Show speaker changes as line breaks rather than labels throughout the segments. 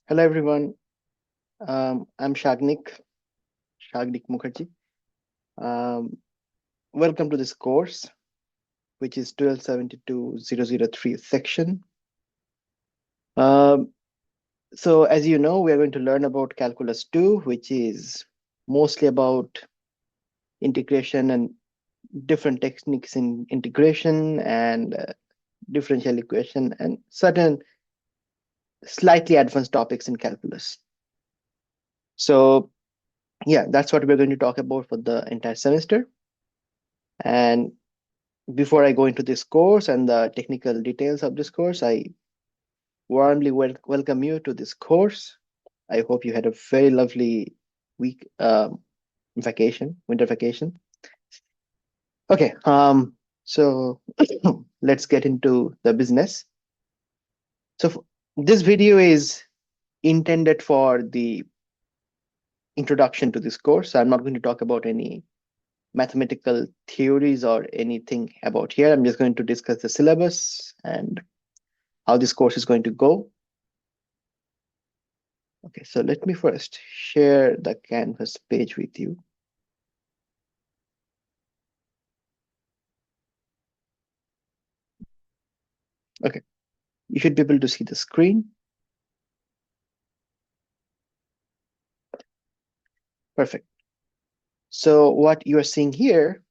Hello, everyone. I'm Shagnik Mukherjee. Um, Welcome to this course, which is 1272-003 section. Um, so as you know, we are going to learn about Calculus 2, which is mostly about integration and different techniques in integration and differential equation and certain slightly advanced topics in calculus. So yeah, that's what we're going to talk about for the entire semester. And before I go into this course and the technical details of this course, I warmly welcome you to this course. I hope you had a very lovely week, winter vacation. Okay, so let's get into the business. So this video is intended for the introduction to this course. I'm not going to talk about any mathematical theories or anything about here. I'm just going to discuss the syllabus and how this course is going to go. Okay, so let me first share the Canvas page with you. Okay, you should be able to see the screen. Perfect. So what you are seeing here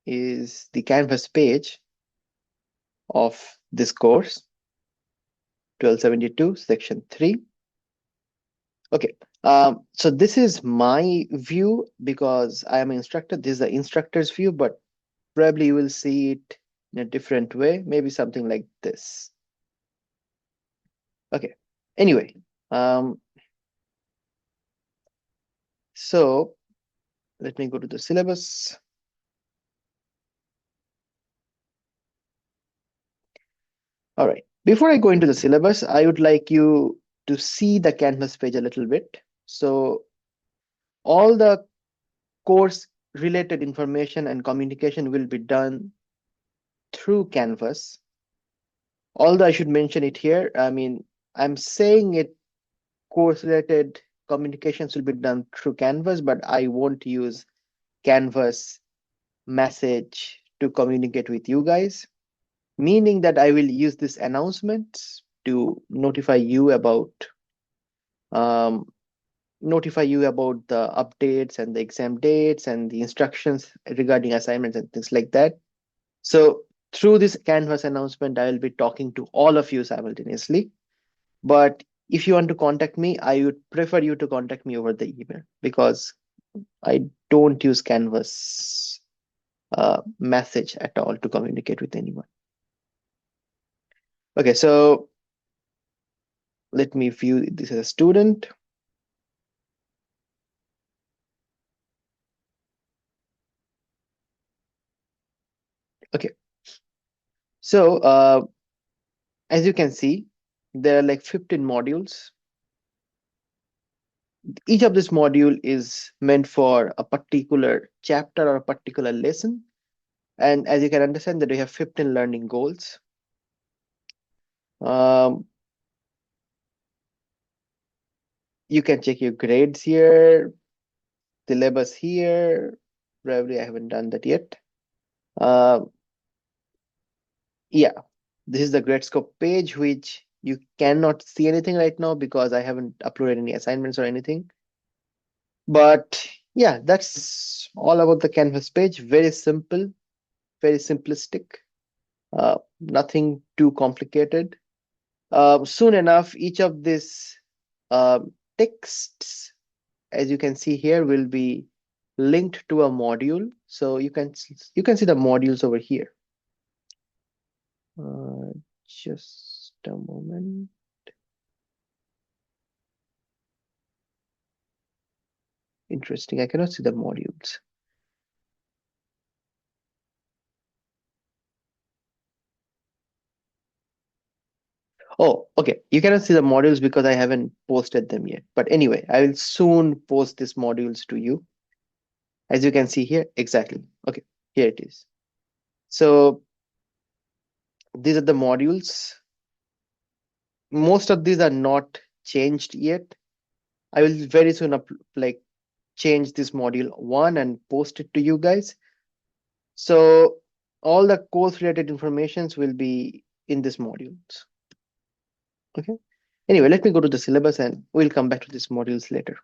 is the Canvas page of this course, 1272, section 3. Okay, so this is my view because I am an instructor. This is the instructor's view, but probably you will see it in a different way, maybe something like this. Okay, anyway, so let me go to the syllabus. All right, before I go into the syllabus, I would like you to see the Canvas page a little bit. So all the course related information and communication will be done through Canvas. Although I should mention it here, I mean, I'm saying it course related communications will be done through Canvas, but I won't use Canvas message to communicate with you guys, meaning that I will use this announcement to um, notify you about the updates and the exam dates and the instructions regarding assignments and things like that. So through this Canvas announcement, I will be talking to all of you simultaneously. But if you want to contact me, I would prefer you to contact me over the email because I don't use Canvas message at all to communicate with anyone. Okay, so let me view this as a student. Okay, so as you can see, there are like 15 modules. Each of this module is meant for a particular chapter or a particular lesson. And as you can understand that we have 15 learning goals. You can check your grades here, syllabus here. Probably I haven't done that yet. Yeah, this is the Gradescope page, which you cannot see anything right now because I haven't uploaded any assignments or anything. But yeah, that's all about the Canvas page. Very simple, very simplistic, nothing too complicated. Soon enough, each of these texts, as you can see here, will be linked to a module. So you can see the modules over here. Just a moment. Interesting. I cannot see the modules. Oh, okay. You cannot see the modules because I haven't posted them yet. But anyway, I will soon post these modules to you. As you can see here, exactly. Okay, here it is. So these are the modules. Most of these are not changed yet. I will very soon change this module 1 and post it to you guys. So all the course related informations will be in this modules. Okay. Anyway, let me go to the syllabus and we'll come back to these modules later.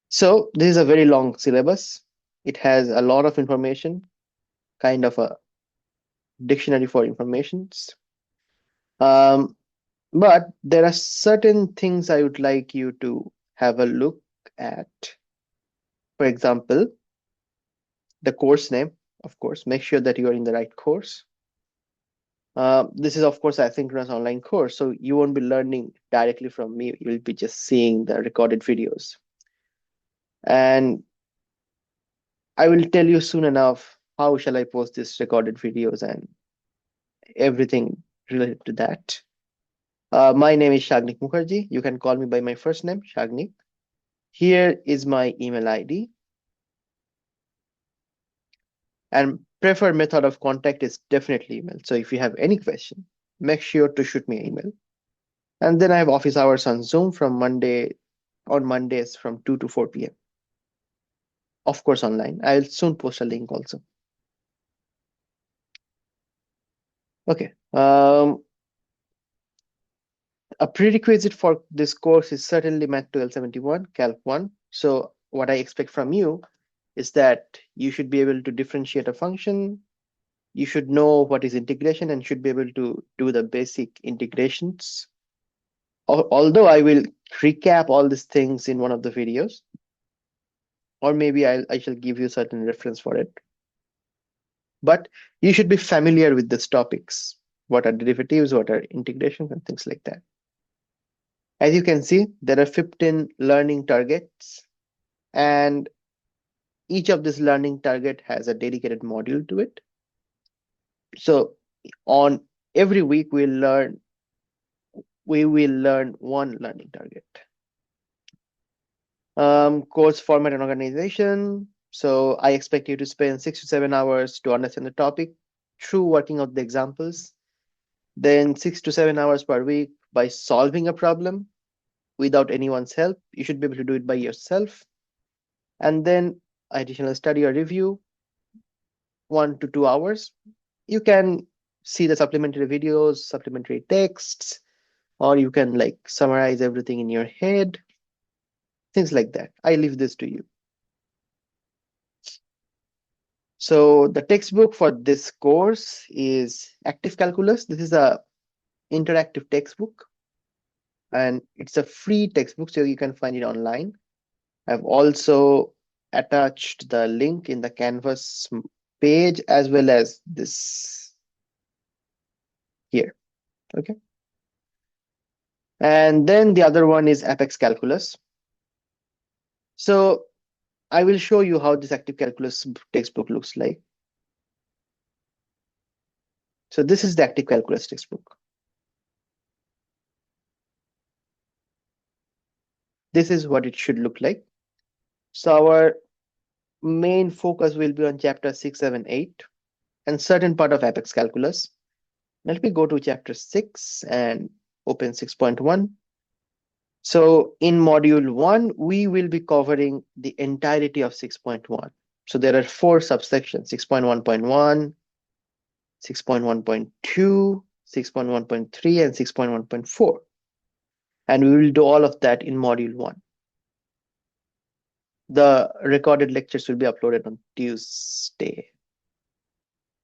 So this is a very long syllabus. It has a lot of information, kind of a dictionary for informations. Um, but there are certain things I would like you to have a look at. For example, the course name, of course, make sure that you are in the right course. This is, of course, asynchronous online course, so you won't be learning directly from me. You'll be just seeing the recorded videos. And I will tell you soon enough how shall I post these recorded videos and everything related to that. My name is Shagnik Mukherjee. You can call me by my first name, Shagnik. Here is my email ID. And preferred method of contact is definitely email. So if you have any question, make sure to shoot me an email. And then I have office hours on Zoom on Mondays from 2 to 4 p.m. Of course, online. I'll soon post a link also. Okay. A prerequisite for this course is certainly Math 1271, Calc 1. So what I expect from you is that you should be able to differentiate a function. You should know what is integration and should be able to do the basic integrations. Although I will recap all these things in one of the videos, or maybe I shall give you certain reference for it. But you should be familiar with these topics. What are derivatives, what are integrations, and things like that. As you can see, there are 15 learning targets, and each of this learning target has a dedicated module to it. So on every week, we will learn one learning target. Course format and organization. So I expect you to spend 6 to 7 hours to understand the topic through working out the examples. Then 6 to 7 hours per week by solving a problem without anyone's help. You should be able to do it by yourself. And then additional study or review, 1 to 2 hours. You can see the supplementary videos, supplementary texts, or you can summarize everything in your head, things like that. I leave this to you. So the textbook for this course is Active Calculus. This is a interactive textbook, and it's a free textbook, so you can find it online. I've also attached the link in the Canvas page as well as this here. Okay. And then the other one is Apex Calculus. So I will show you how this Active Calculus textbook looks like. So this is the Active Calculus textbook. This is what it should look like. So our main focus will be on chapter 6, 7, 8, and certain part of Apex Calculus. Let me go to chapter 6 and open 6.1. So in module 1, we will be covering the entirety of 6.1. So there are 4 subsections: 6.1.1, 6.1.2, 6.1.3, and 6.1.4. And we will do all of that in module 1. The recorded lectures will be uploaded on Tuesday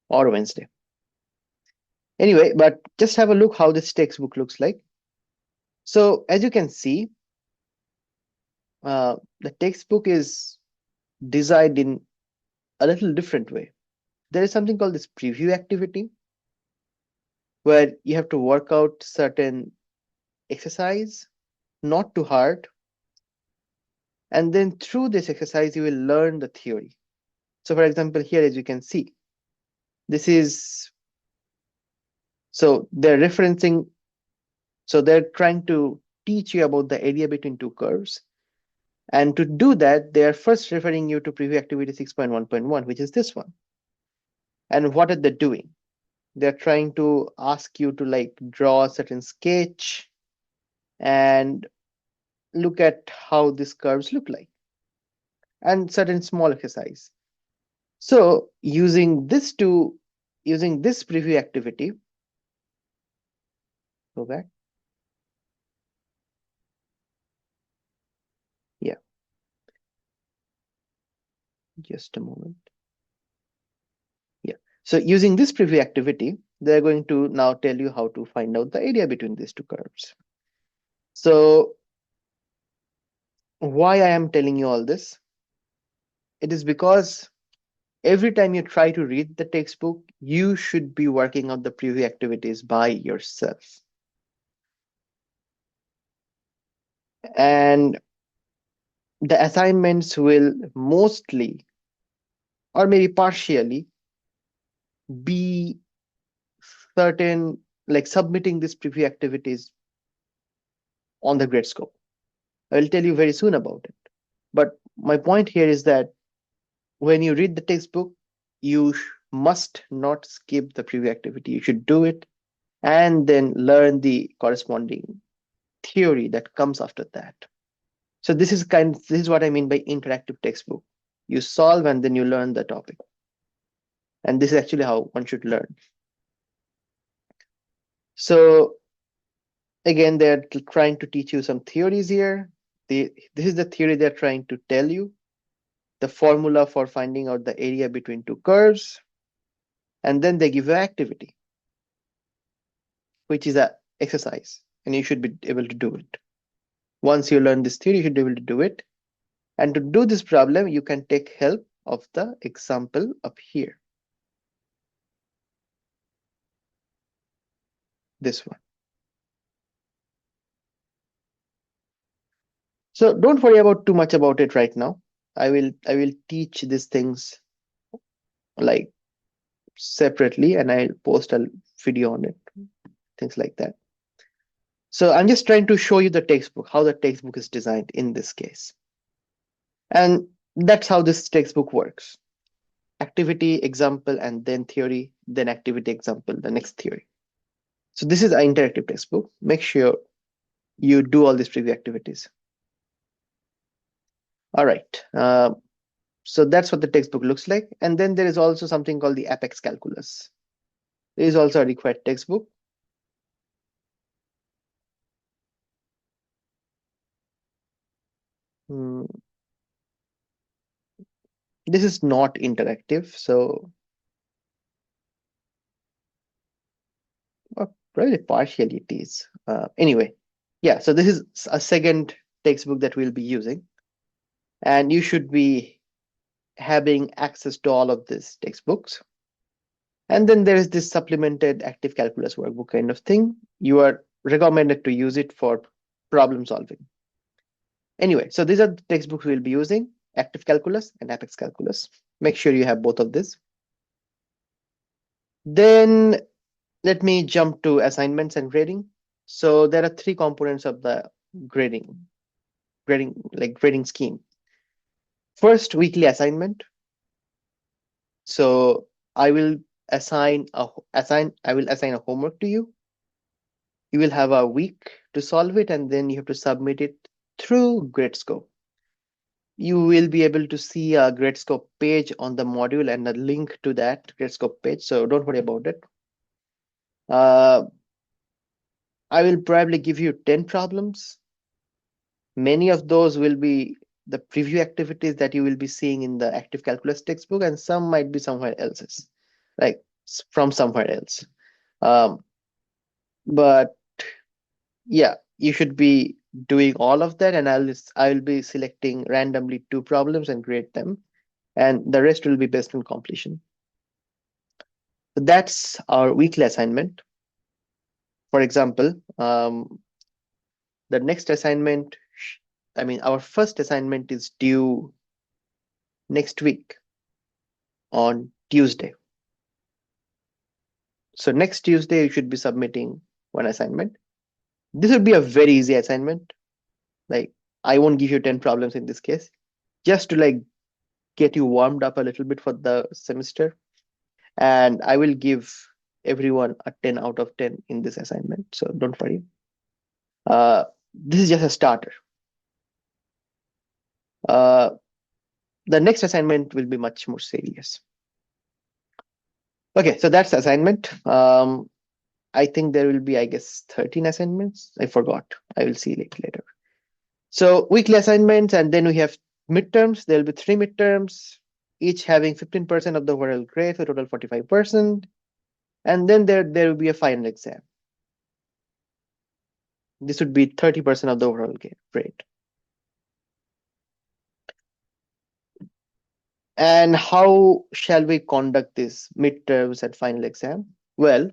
or Wednesday. Anyway, but just have a look how this textbook looks like. So as you can see, the textbook is designed in a little different way. There is something called this preview activity, where you have to work out certain exercise, not too hard. And then through this exercise, you will learn the theory. So for example, here, as you can see, this is, so they're referencing, so they're trying to teach you about the area between two curves. And to do that, they are first referring you to preview activity 6.1.1, which is this one. And what are they doing? They're trying to ask you to draw a certain sketch and look at how these curves look like and certain small exercise. So using this preview activity, go back. Yeah, just a moment. Yeah. So using this preview activity, they're going to now tell you how to find out the area between these two curves. So why I am telling you all this? It is because every time you try to read the textbook, you should be working on the preview activities by yourself. And the assignments will mostly or maybe partially be certain, like submitting these preview activities on the grade scope. I will tell you very soon about it. But my point here is that when you read the textbook, you must not skip the preview activity. You should do it and then learn the corresponding theory that comes after that. So this is what I mean by interactive textbook. You solve and then you learn the topic. And this is actually how one should learn. So again, they're trying to teach you some theories here. This is the theory they're trying to tell you, the formula for finding out the area between two curves. And then they give you activity, which is a exercise, and you should be able to do it. Once you learn this theory, you should be able to do it. And to do this problem, you can take help of the example up here. This one. So don't worry about too much about it right now. I will teach these things like separately, and I'll post a video on it, things like that. So I'm just trying to show you the textbook, how the textbook is designed in this case. And that's how this textbook works. Activity, example, and then theory, then activity, example, the next theory. So this is an interactive textbook. Make sure you do all these preview activities. All right. So that's what the textbook looks like. And then there is also something called the Apex Calculus. There is also a required textbook. Hmm. This is not interactive, so probably partially it is. Anyway, yeah, so this is a second textbook that we'll be using. And you should be having access to all of these textbooks. And then there is this supplemented active calculus workbook kind of thing. You are recommended to use it for problem solving. Anyway, so these are the textbooks we'll be using, active calculus and apex calculus. Make sure you have both of this. Then let me jump to assignments and grading. So there are three components of the grading scheme. First, weekly assignment. So I will assign a homework to you. You will have a week to solve it, and then you have to submit it through Gradescope. You will be able to see a Gradescope page on the module and a link to that Gradescope page, so don't worry about it. I will probably give you 10 problems. Many of those will be the preview activities that you will be seeing in the active calculus textbook, and some might be somewhere else's, like from somewhere else. But yeah, you should be doing all of that, and I'll be selecting randomly 2 problems and grade them, and the rest will be based on completion. So that's our weekly assignment. For example, the next assignment, our first assignment is due next week on Tuesday. So next Tuesday, you should be submitting one assignment. This would be a very easy assignment. Like, I won't give you 10 problems in this case, just to like get you warmed up a little bit for the semester. And I will give everyone a 10 out of 10 in this assignment, so don't worry. This is just a starter. Uh, the next assignment will be much more serious. Okay, so that's the assignment. I think there will be, I guess, 13 assignments. I forgot. I will see it later. So weekly assignments, and then we have midterms. There will be 3 midterms, each having 15% of the overall grade, so total 45%. And then there will be a final exam. This would be 30% of the overall grade. And how shall we conduct this midterms and final exam? Well,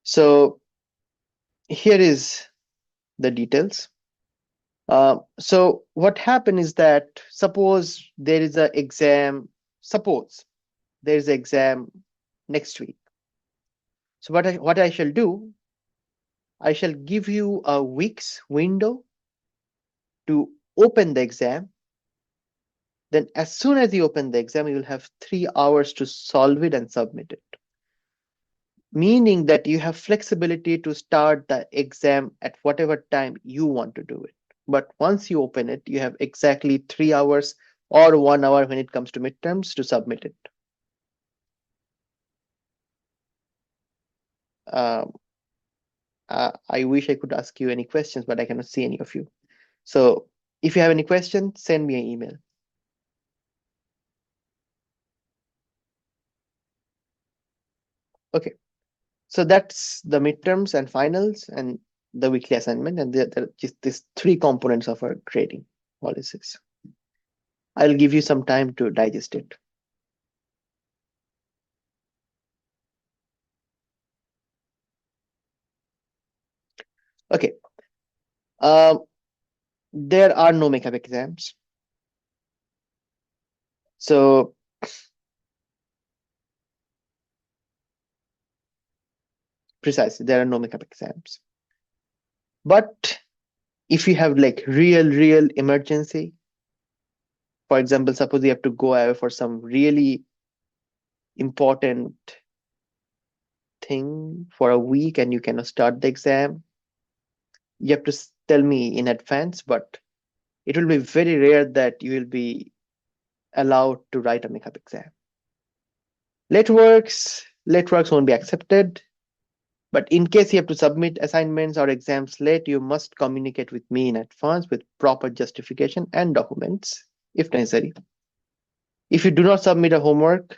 so here is the details. So what happened is that suppose there is an exam, suppose there is an exam next week. So what I shall do, I shall give you a week's window to open the exam. Then as soon as you open the exam, you will have 3 hours to solve it and submit it. Meaning that you have flexibility to start the exam at whatever time you want to do it. But once you open it, you have exactly 3 hours or 1 hour when it comes to midterms to submit it. Um, I wish I could ask you any questions, but I cannot see any of you. So if you have any questions, send me an email. Okay, so that's the midterms and finals and the weekly assignment, and there are just these 3 components of our grading policies. I'll give you some time to digest it. Okay, there are no makeup exams. So precisely, there are no makeup exams. But if you have like real emergency, for example, suppose you have to go away for some really important thing for a week and you cannot start the exam, you have to tell me in advance, but it will be very rare that you will be allowed to write a makeup exam. Late works won't be accepted. But in case you have to submit assignments or exams late, you must communicate with me in advance with proper justification and documents if necessary. If you do not submit a homework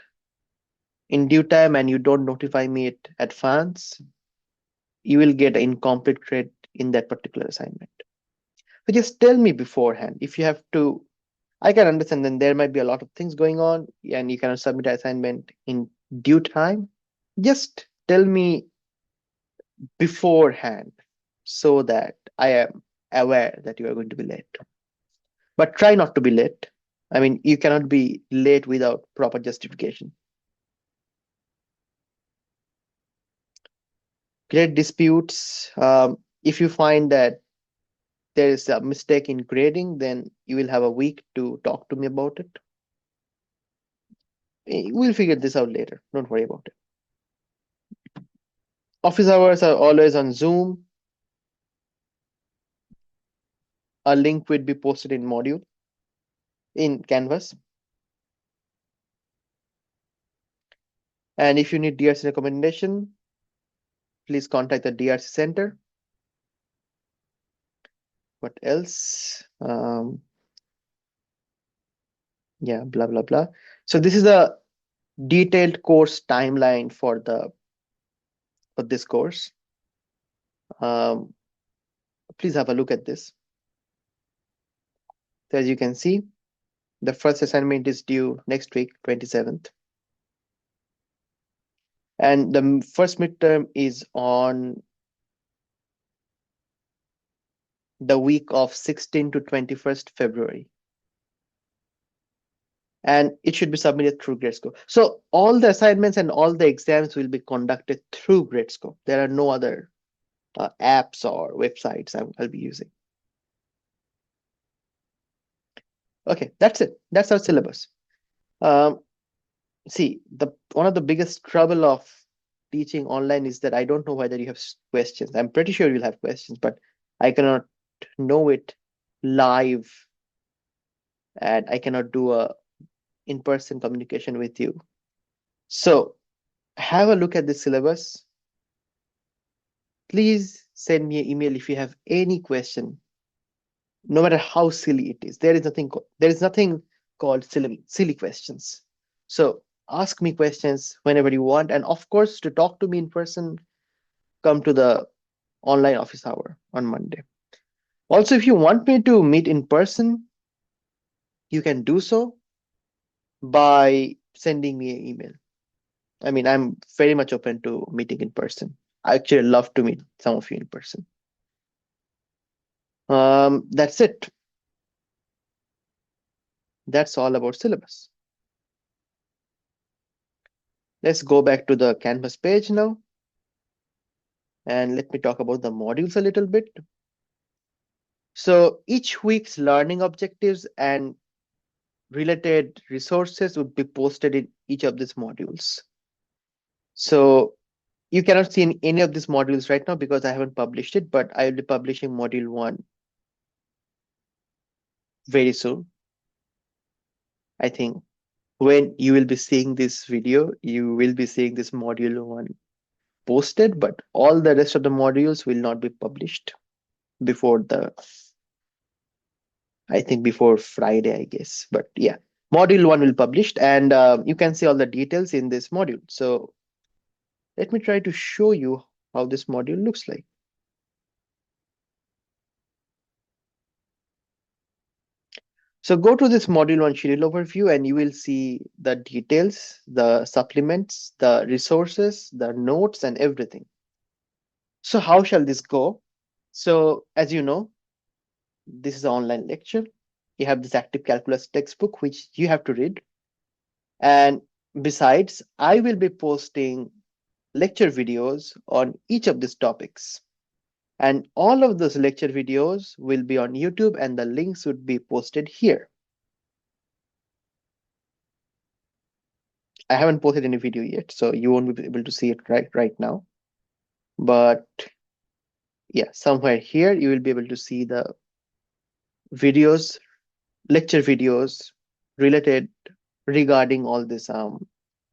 in due time and you don't notify me in advance, you will get an incomplete grade in that particular assignment. So just tell me beforehand. If you have to, I can understand then there might be a lot of things going on and you cannot submit an assignment in due time. Just tell me beforehand so that I am aware that you are going to be late. But try not to be late. I mean, you cannot be late without proper justification. Grade disputes. If you find that there is a mistake in grading, then you will have a week to talk to me about it. We'll figure this out later. Don't worry about it. Office hours are always on Zoom. A link will be posted in module in Canvas. And if you need DRC recommendation, please contact the DRC center. What else? Yeah, blah, blah, blah. So this is a detailed course timeline for this course. Please have a look at this. So as you can see, the first assignment is due next week, 27th. And the first midterm is on the week of 16 to 21st February. And it should be submitted through Gradescope. So all the assignments and all the exams will be conducted through Gradescope. There are no other apps or websites I'll be using. Okay, that's it. That's our syllabus. See, one of the biggest trouble of teaching online is that I don't know whether you have questions. I'm pretty sure you'll have questions, but I cannot know it live, and I cannot do a in-person communication with you. So have a look at the syllabus. Please send me an email if you have any question, no matter how silly it is. There is nothing called silly questions. So ask me questions whenever you want, and of course, to talk to me in person, come to the online office hour on Monday. Also, if you want me to meet in person, you can do so by sending me an email. I mean, I'm very much open to meeting in person. I actually love to meet some of you in person. That's it. That's all about syllabus. Let's go back to the Canvas page now, and let me talk about the modules a little bit. So each week's learning objectives and related resources would be posted in each of these modules. So you cannot see in any of these modules right now because I haven't published it, but I will be publishing module 1 very soon. I think when you will be seeing this video, you will be seeing this module 1 posted, but all the rest of the modules will not be published before I think before Friday, I guess. But yeah, module 1 will published, and you can see all the details in this module. So let me try to show you how this module looks like. So go to this module 1 schedule overview, and you will see the details, the supplements, the resources, the notes, and everything. So how shall this go? So as you know, this is an online lecture. You have this active calculus textbook, which you have to read. And besides, I will be posting lecture videos on each of these topics. And all of those lecture videos will be on YouTube, and the links would be posted here. I haven't posted any video yet, so you won't be able to see it right now. But yeah, somewhere here you will be able to see the videos, lecture videos related regarding all these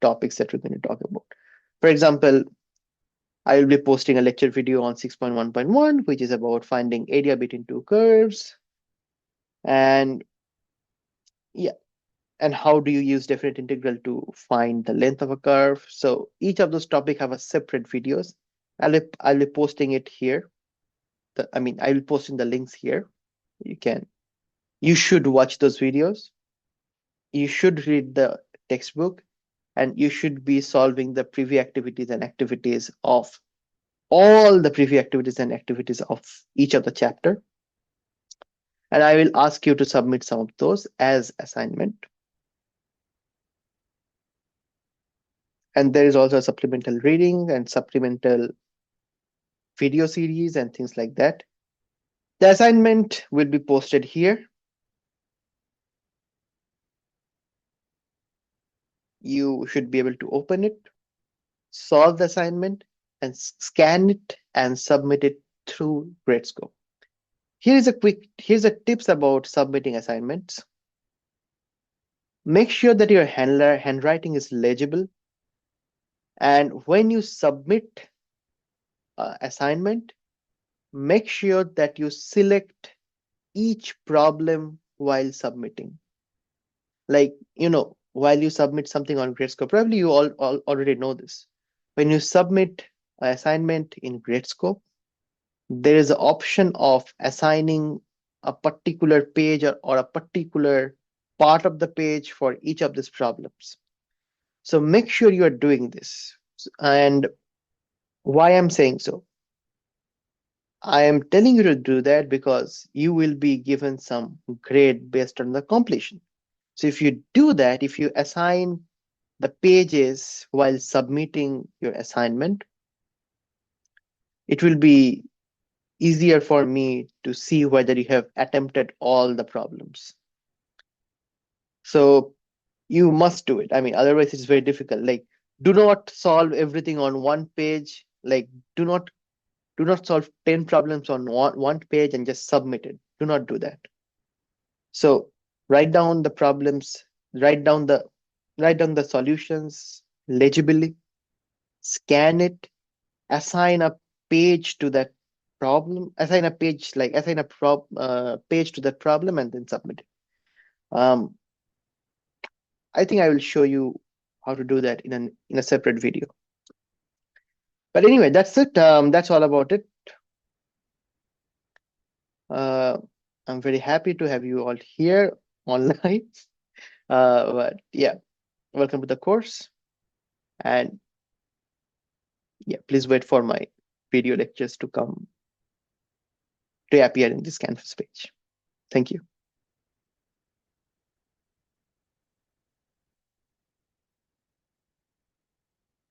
topics that we're going to talk about. For example, I will be posting a lecture video on 6.1.1, which is about finding area between two curves. And yeah, and how do you use definite integral to find the length of a curve. So each of those topics have a separate videos. I'll be posting it here. I will posting the links here. You should watch those videos. You should read the textbook, and you should be solving the preview activities and activities of all the preview activities and activities of each of the chapter. And I will ask you to submit some of those as assignment. And there is also a supplemental reading and supplemental video series and things like that. The assignment will be posted here. You should be able to open it, solve the assignment, and scan it and submit it through Gradescope. Here's a tips about submitting assignments. Make sure that your handwriting is legible, and when you submit assignment, make sure that you select each problem while submitting. Like, while you submit something on Gradescope, probably you all already know this. When you submit an assignment in Gradescope, there is an option of assigning a particular page or a particular part of the page for each of these problems. So make sure you are doing this. And why I'm saying so? I am telling you to do that because you will be given some grade based on the completion. So if you do that, if you assign the pages while submitting your assignment, it will be easier for me to see whether you have attempted all the problems. So you must do it. Otherwise it's very difficult. Like, do not solve everything on one page. Like, do not Do not solve 10 problems on one page and just submit it. Do not do that. So write down the problems, write down the write down the solutions legibly, scan it, assign a page to that problem, assign a page to that problem, and then submit it. Um, I think I will show you how to do that in a separate video. But anyway, that's it. That's all about it. Uh, I'm very happy to have you all here online. But yeah, welcome to the course. And yeah, please wait for my video lectures to appear in this Canvas page. Thank you.